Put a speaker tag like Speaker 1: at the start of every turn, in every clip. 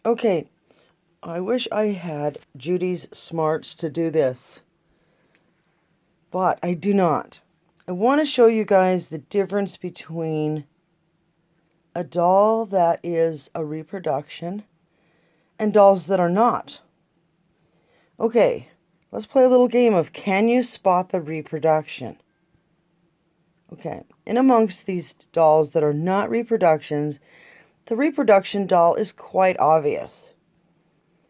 Speaker 1: Okay, I wish I had Judy's smarts to do this, but I do not. I want to show you guys the difference between a doll that is a reproduction and dolls that are not. Okay, let's play a little game of can you spot the reproduction? Okay, in amongst these dolls that are not reproductions, the reproduction doll is quite obvious.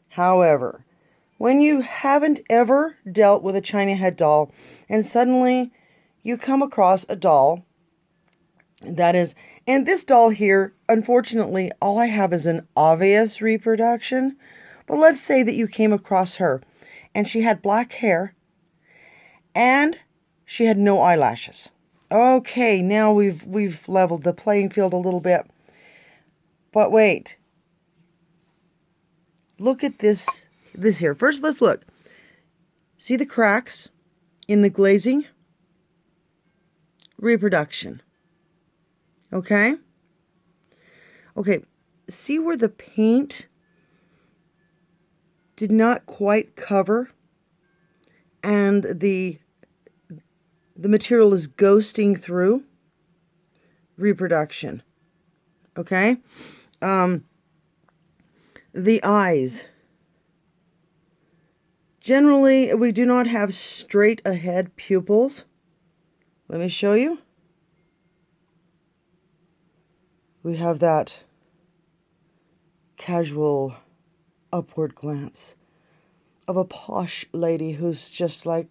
Speaker 1: However, when you haven't ever dealt with a China head doll and suddenly you come across a doll that is, and this doll here, unfortunately, all I have is an obvious reproduction. But let's say that you came across her and she had black hair and she had no eyelashes. Okay, now we've leveled the playing field a little bit. But wait. Look at this here. First, let's look. See the cracks in the glazing? Reproduction. Okay? Okay, see where the paint did not quite cover and the material is ghosting through? Reproduction. Okay? The eyes. Generally, we do not have straight ahead pupils. Let me show you. We have that casual upward glance of a posh lady who's just like,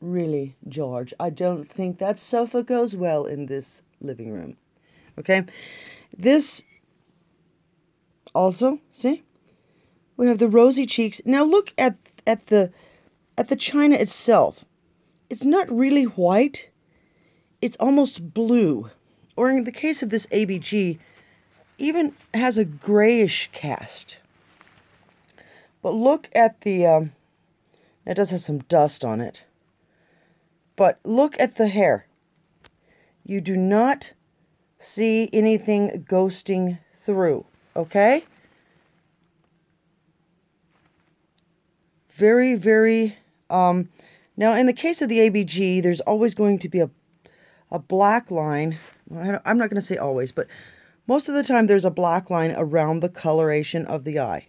Speaker 1: really, George, I don't think that sofa goes well in this living room. Okay? This also, see? We have the rosy cheeks. Now look at the china itself. It's not really white. It's almost blue. Or in the case of this ABG, even has a grayish cast. But look at the, it does have some dust on it. But look at the hair. You do not see anything ghosting through, okay? Very, very, now in the case of the ABG, there's always going to be a black line. Well, I'm not going to say always, but most of the time there's a black line around the coloration of the eye.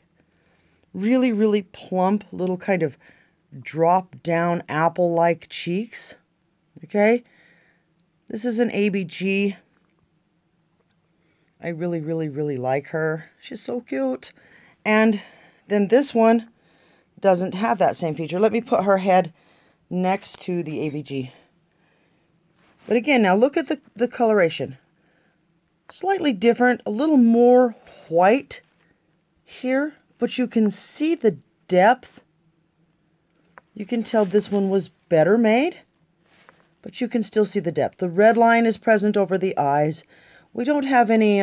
Speaker 1: Really, really plump, little kind of drop down apple-like cheeks. Okay? This is an ABG. I really, really, really like her. She's so cute. And then this one doesn't have that same feature. Let me put her head next to the ABG. But again, now look at the coloration. Slightly different, a little more white here, but you can see the depth. You can tell this one was better made, but you can still see the depth. The red line is present over the eyes. We don't have any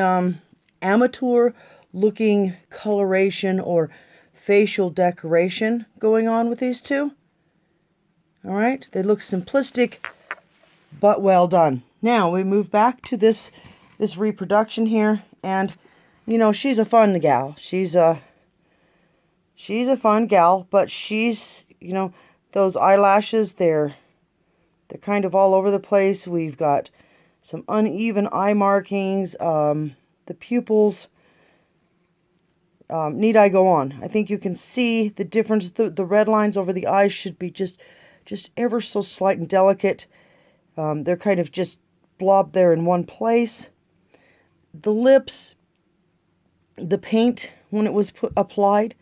Speaker 1: amateur looking coloration or facial decoration going on with these two. All right, they look simplistic, but well done. Now we move back to this reproduction here, and you know, she's a fun gal. She's a fun gal, but she's, you know, those eyelashes, they're kind of all over the place. We've got some uneven eye markings, the pupils. Need I go on? I think you can see the difference. The red lines over the eyes should be just ever so slight and delicate. They're kind of just blobbed there in one place. The lips, the paint, when it was applied,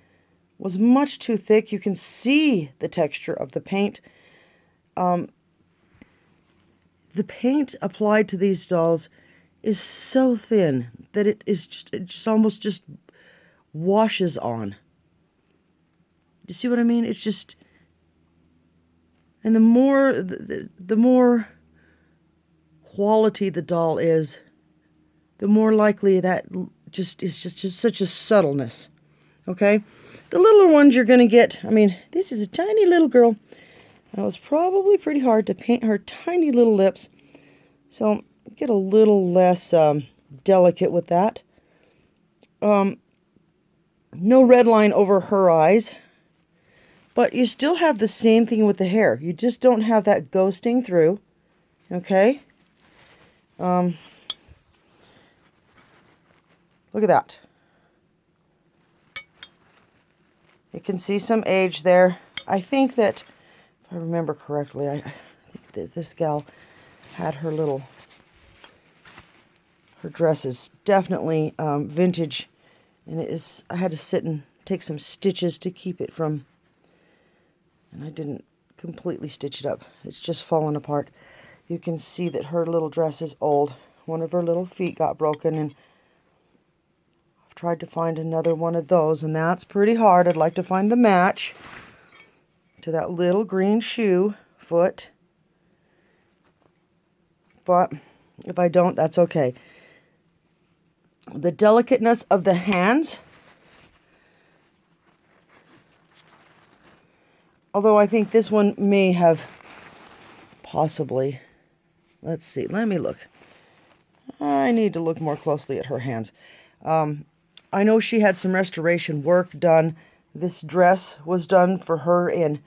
Speaker 1: was much too thick. You can see the texture of the paint. The paint applied to these dolls is so thin that it just almost just washes on. You see what I mean? It's just, and the more quality the doll is, the more likely that just is just such a subtleness. Okay? The littler ones you're going to get, I mean, this is a tiny little girl. It was probably pretty hard to paint her tiny little lips. So get a little less delicate with that. No red line over her eyes. But you still have the same thing with the hair. You just don't have that ghosting through. Okay? Look at that. You can see some age there. I think that, if I remember correctly, I think that this gal had her dress is definitely vintage. And it is, I had to sit and take some stitches to keep it from, and I didn't completely stitch it up. It's just fallen apart. You can see that her little dress is old. One of her little feet got broken, and I've tried to find another one of those, and that's pretty hard. I'd like to find the match to that little green shoe foot. But if I don't, that's okay. The delicateness of the hands, although I think this one may have possibly, let's see, let me look. I need to look more closely at her hands. I know she had some restoration work done. This dress was done for her in,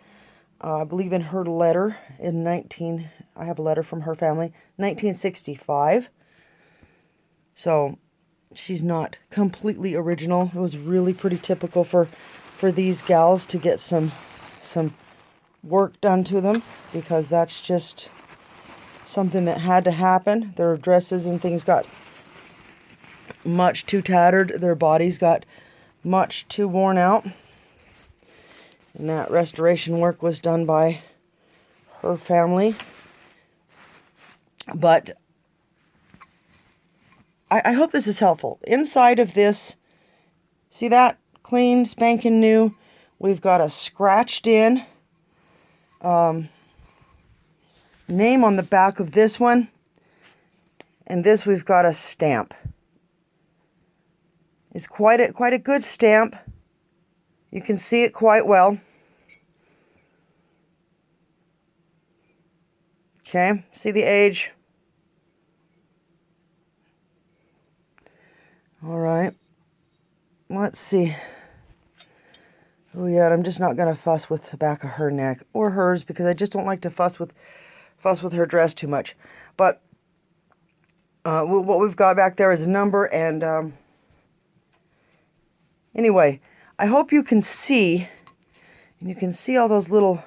Speaker 1: I believe in her letter in I have a letter from her family, 1965. So she's not completely original. It was really pretty typical for these gals to get some work done to them, because that's just something that had to happen. Their dresses and things got much too tattered. Their bodies got much too worn out. And that restoration work was done by her family. But I hope this is helpful. Inside of this, see that? Clean, spanking new. We've got a scratched in name on the back of this one. And this we've got a stamp. It's quite a good stamp. You can see it quite well. Okay, see the age? All right. Let's see. Oh yeah, I'm just not gonna fuss with the back of her neck or hers, because I just don't like to fuss with her dress too much. But what we've got back there is a number, and anyway, I hope you can see, and you can see all those little